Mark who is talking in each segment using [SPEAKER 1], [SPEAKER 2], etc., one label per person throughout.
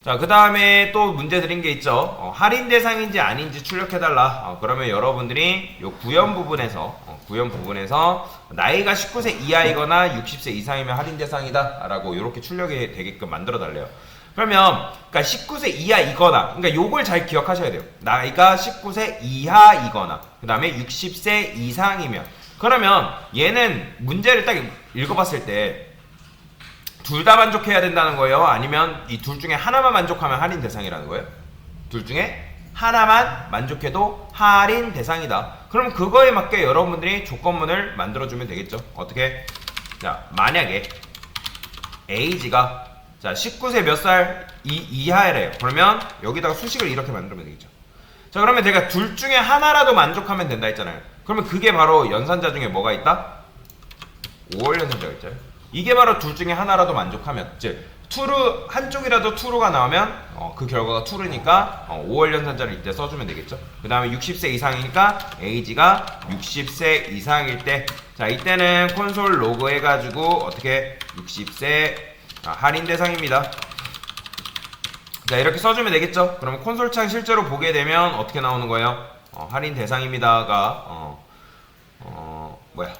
[SPEAKER 1] 자, 그 다음에 또 문제 드린 게 있죠. 할인 대상인지 아닌지 출력해달라. 그러면 여러분들이 요 구현 부분에서 나이가 19세 이하이거나 60세 이상이면 할인 대상이다 라고 이렇게 출력이 되게끔 만들어 달래요. 그러면 그러니까 19세 이하이거나, 그러니까 요걸 잘 기억하셔야 돼요. 나이가 19세 이하이거나 그 다음에 60세 이상이면, 그러면 얘는 문제를 딱 읽어봤을 때 둘 다 만족해야 된다는 거예요? 아니면 이 둘 중에 하나만 만족하면 할인 대상이라는 거예요? 둘 중에 하나만 만족해도 할인 대상이다. 그럼 그거에 맞게 여러분들이 조건문을 만들어주면 되겠죠. 어떻게? 자, 만약에 에이지가 자 19세 몇 살 이하래요. 그러면 여기다가 수식을 이렇게 만들면 되겠죠. 자, 그러면 제가 둘 중에 하나라도 만족하면 된다 했잖아요. 그러면 그게 바로 연산자 중에 뭐가 있다? 5월 연산자가 있잖아요. 이게 바로 둘 중에 하나라도 만족하면, 즉 true, 한쪽이라도 true가 나오면 그 결과가 true니까 5월 연산자를 이때 써주면 되겠죠. 그 다음에 60세 이상이니까 age가 60세 이상일 때, 자 이때는 콘솔 로그 해가지고 어떻게 60세 할인 대상입니다. 자 이렇게 써주면 되겠죠. 그러면 콘솔 창 실제로 보게 되면 어떻게 나오는 거예요? 할인 대상입니다가 뭐야,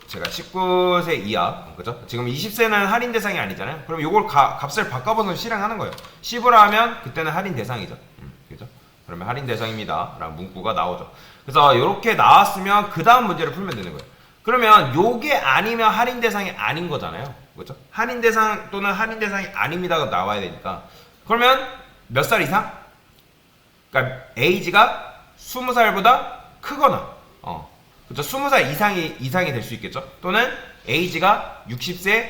[SPEAKER 1] 제가 19세 이하, 그죠? 지금 20세는 할인 대상이 아니잖아요. 그럼 요걸 값을 바꿔서 실행하는 거예요. 10으로 하면 그때는 할인 대상이죠. 그죠? 그러면 할인 대상입니다 라는 문구가 나오죠. 그래서 이렇게 나왔으면 그 다음 문제를 풀면 되는 거예요. 그러면 요게 아니면 할인 대상이 아닌 거잖아요. 그죠? 할인 대상 또는 할인 대상이 아닙니다가 나와야 되니까, 그러면 몇 살 이상? 그러니까 age가 20살보다 크거나 그렇죠. 20살 이상이 될 수 있겠죠. 또는 age가 60세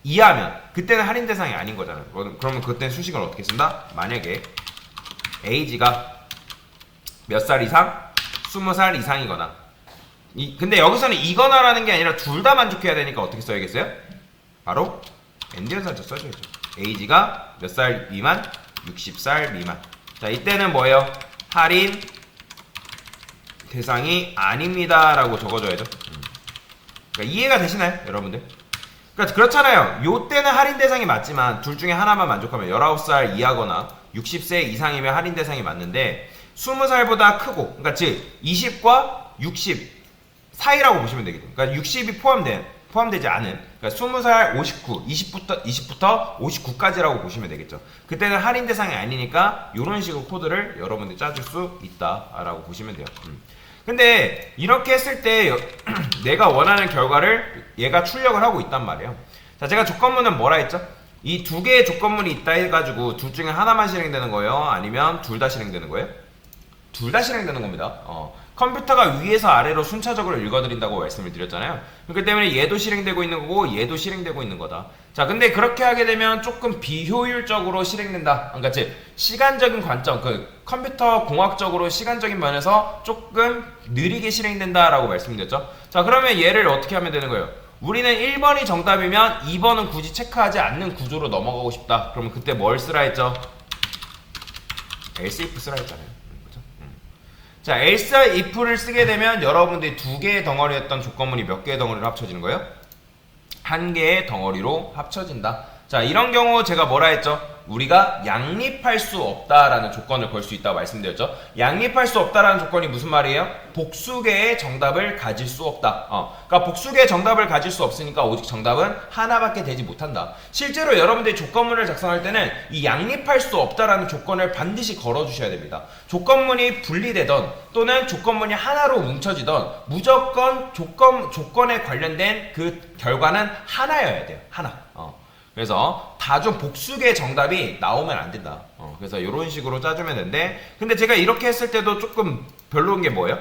[SPEAKER 1] 이하면 그때는 할인 대상이 아닌 거잖아요. 그러면 그때는 수식을 어떻게 쓴다? 만약에 age가 몇 살 이상? 20살 이상이거나, 근데 여기서는 이거나라는 게 아니라 둘 다 만족해야 되니까 어떻게 써야겠어요? 바로 엔드연산자 써줘야죠. age가 몇 살 미만? 60살 미만. 자 이때는 뭐예요? 할인 대상이 아닙니다 라고 적어줘야죠. 그러니까 이해가 되시나요 여러분들? 그러니까 그렇잖아요. 요때는 할인 대상이 맞지만 둘 중에 하나만 만족하면 19살 이하거나 60세 이상이면 할인 대상이 맞는데 20살보다 크고, 그러니까 즉 20과 60 사이라고 보시면 되겠죠. 그러니까 60이 포함되지 않은, 그러니까 20살 59, 20부터 59까지라고 보시면 되겠죠. 그때는 할인 대상이 아니니까 이런 식으로 코드를 여러분들이 짜줄 수 있다라고 보시면 돼요. 근데 이렇게 했을 때 내가 원하는 결과를 얘가 출력을 하고 있단 말이에요. 자, 제가 조건문은 뭐라 했죠? 이 두 개의 조건문이 있다 해가지고 둘 중에 하나만 실행되는 거예요? 아니면 둘 다 실행되는 거예요? 둘 다 실행되는 겁니다. 컴퓨터가 위에서 아래로 순차적으로 읽어드린다고 말씀을 드렸잖아요. 그렇기 때문에 얘도 실행되고 있는 거고 얘도 실행되고 있는 거다. 자, 근데 그렇게 하게 되면 조금 비효율적으로 실행된다. 그러니까 즉 시간적인 관점, 그 컴퓨터 공학적으로 시간적인 면에서 조금 느리게 실행된다라고 말씀드렸죠. 자, 그러면 얘를 어떻게 하면 되는 거예요? 우리는 1번이 정답이면 2번은 굳이 체크하지 않는 구조로 넘어가고 싶다. 그러면 그때 뭘 쓰라 했죠? else if 쓰라 했잖아요. 자, else if를 쓰게 되면 여러분들이 두 개의 덩어리였던 조건문이 몇 개의 덩어리로 합쳐지는 거예요? 한 개의 덩어리로 합쳐진다. 자, 이런 경우 제가 뭐라 했죠? 우리가 양립할 수 없다라는 조건을 걸 수 있다고 말씀드렸죠. 양립할 수 없다라는 조건이 무슨 말이에요? 복수개의 정답을 가질 수 없다. 그러니까 복수개의 정답을 가질 수 없으니까 오직 정답은 하나밖에 되지 못한다. 실제로 여러분들이 조건문을 작성할 때는 이 양립할 수 없다라는 조건을 반드시 걸어주셔야 됩니다. 조건문이 분리되던 또는 조건문이 하나로 뭉쳐지던 무조건 조건에 관련된 그 결과는 하나여야 돼요. 하나. 그래서 다중 복수의 정답이 나오면 안 된다. 그래서 이런 식으로 짜주면 되는데, 근데 제가 이렇게 했을 때도 조금 별로인 게 뭐예요?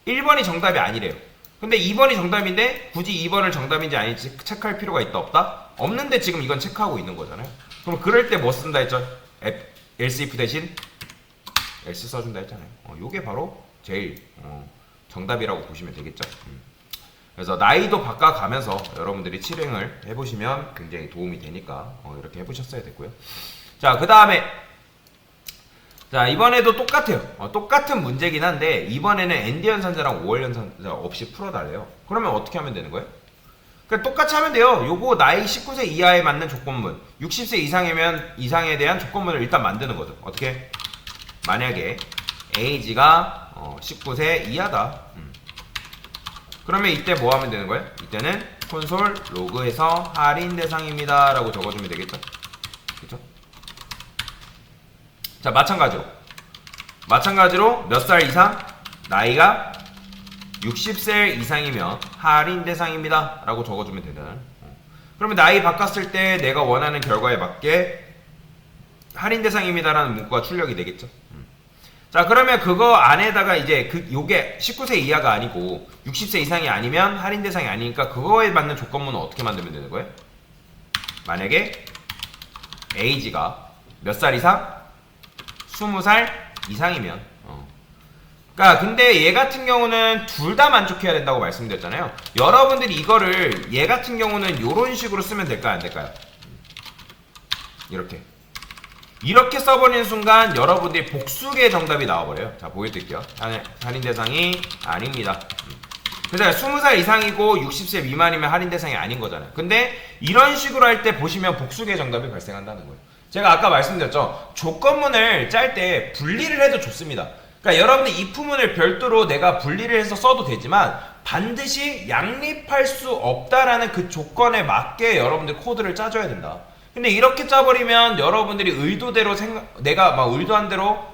[SPEAKER 1] 1번이 정답이 아니래요. 근데 2번이 정답인데 굳이 2번을 정답인지 아닌지 체크할 필요가 있다 없다? 없는데 지금 이건 체크하고 있는 거잖아요. 그럼 그럴 때 뭐 쓴다 했죠? else if 대신 else 써준다 했잖아요. 요게 바로 제일 정답이라고 보시면 되겠죠. 그래서 나이도 바꿔가면서 여러분들이 실행을 해보시면 굉장히 도움이 되니까 이렇게 해보셨어야 됐고요. 자, 그 다음에 자 이번에도 똑같아요. 똑같은 문제긴 한데 이번에는 엔드 연산자랑 5월 연산자 없이 풀어달래요. 그러면 어떻게 하면 되는 거예요? 그러니까 똑같이 하면 돼요. 요거 나이 19세 이하에 맞는 조건문, 60세 이상이면 이상에 대한 조건문을 일단 만드는 거죠. 어떻게? 만약에 age가 19세 이하다. 그러면 이때 뭐 하면 되는 거예요? 이때는 콘솔 로그에서 할인 대상입니다 라고 적어주면 되겠죠. 그쵸? 자, 마찬가지로 몇 살 이상? 나이가 60세 이상이면 할인 대상입니다 라고 적어주면 되잖아요. 그러면 나이 바꿨을 때 내가 원하는 결과에 맞게 할인 대상입니다 라는 문구가 출력이 되겠죠. 자, 그러면 그거 안에다가 이제 요게 19세 이하가 아니고 60세 이상이 아니면 할인 대상이 아니니까 그거에 맞는 조건문은 어떻게 만들면 되는 거예요? 만약에 age가 몇 살 이상? 20살 이상이면 그러니까 근데 얘 같은 경우는 둘 다 만족해야 된다고 말씀드렸잖아요. 여러분들이 이거를 얘 같은 경우는 요런 식으로 쓰면 될까요? 안 될까요? 이렇게 써버리는 순간 여러분들이 복수의 정답이 나와버려요. 자, 보여드릴게요. 할인 대상이 아닙니다. 그래서 20살 이상이고 60세 미만이면 할인 대상이 아닌 거잖아요. 근데 이런 식으로 할 때 보시면 복수의 정답이 발생한다는 거예요. 제가 아까 말씀드렸죠. 조건문을 짤 때 분리를 해도 좋습니다. 그러니까 여러분들 if문을 별도로 내가 분리를 해서 써도 되지만 반드시 양립할 수 없다라는 그 조건에 맞게 여러분들 코드를 짜줘야 된다. 근데 이렇게 짜버리면 여러분들이 의도대로 내가 막 의도한 대로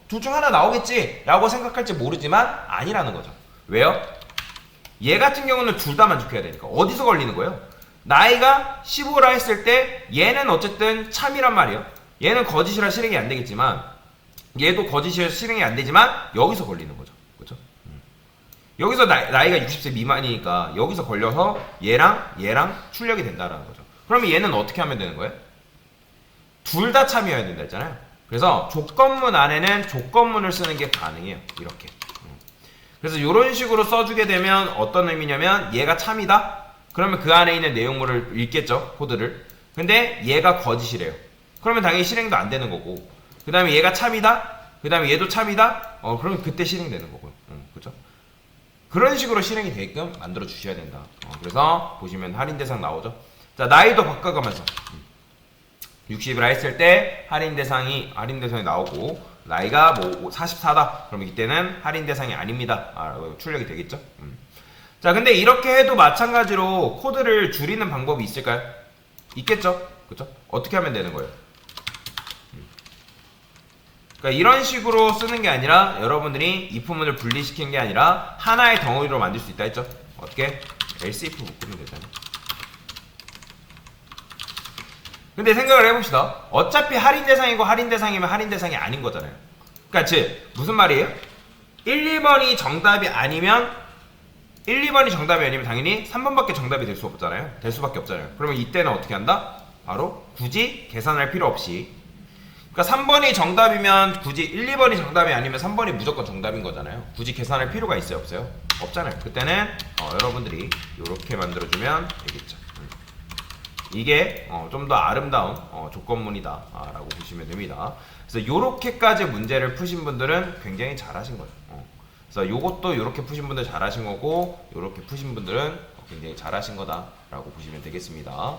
[SPEAKER 1] 둘 중 하나 나오겠지 라고 생각할지 모르지만 아니라는 거죠. 왜요? 얘 같은 경우는 둘 다 만족해야 되니까. 어디서 걸리는 거예요? 나이가 15라 했을 때 얘는 어쨌든 참이란 말이에요. 얘는 거짓이라 실행이 안 되겠지만 얘도 거짓이라 실행이 안 되지만 여기서 걸리는 거죠. 그렇죠? 여기서 나이가 60세 미만이니까 여기서 걸려서 얘랑 출력이 된다라는 거죠. 그러면 얘는 어떻게 하면 되는 거예요? 둘 다 참여해야 된다 했잖아요. 그래서 조건문 안에는 조건문을 쓰는 게 가능해요. 이렇게. 그래서 이런 식으로 써주게 되면 어떤 의미냐면 얘가 참이다? 그러면 그 안에 있는 내용물을 읽겠죠. 코드를. 근데 얘가 거짓이래요. 그러면 당연히 실행도 안 되는 거고 그 다음에 얘가 참이다? 그 다음에 얘도 참이다? 그러면 그때 실행되는 거고요. 그죠? 그런 식으로 실행이 되게끔 만들어 주셔야 된다. 그래서 보시면 할인 대상 나오죠. 자, 나이도 바꿔가면서 60이라 했을 때 할인 대상이 나오고 나이가 뭐 44다. 그러면 이때는 할인 대상이 아닙니다. 출력이 되겠죠. 자, 근데 이렇게 해도 마찬가지로 코드를 줄이는 방법이 있을까요? 있겠죠. 그쵸? 어떻게 하면 되는 거예요? 그러니까 이런 식으로 쓰는 게 아니라 여러분들이 if문을 분리시키는 게 아니라 하나의 덩어리로 만들 수 있다 했죠. 어떻게? else if 묶으면 되잖아요. 근데 생각을 해봅시다. 어차피 할인 대상이고 할인 대상이면 할인 대상이 아닌 거잖아요. 그러니까 즉 무슨 말이에요? 1, 2번이 정답이 아니면 1, 2번이 정답이 아니면 당연히 3번밖에 정답이 될 수 없잖아요. 될 수밖에 없잖아요. 그러면 이때는 어떻게 한다? 바로 굳이 계산할 필요 없이 그러니까 3번이 정답이면 굳이 1, 2번이 정답이 아니면 3번이 무조건 정답인 거잖아요. 굳이 계산할 필요가 있어요? 없어요? 없잖아요. 그때는 여러분들이 이렇게 만들어주면 되겠죠. 이게 좀 더 아름다운 조건문이다 라고 보시면 됩니다. 그래서 요렇게까지 문제를 푸신 분들은 굉장히 잘하신 거예요. 그래서 요것도 요렇게 푸신 분들 잘하신 거고 요렇게 푸신 분들은 굉장히 잘하신 거다 라고 보시면 되겠습니다.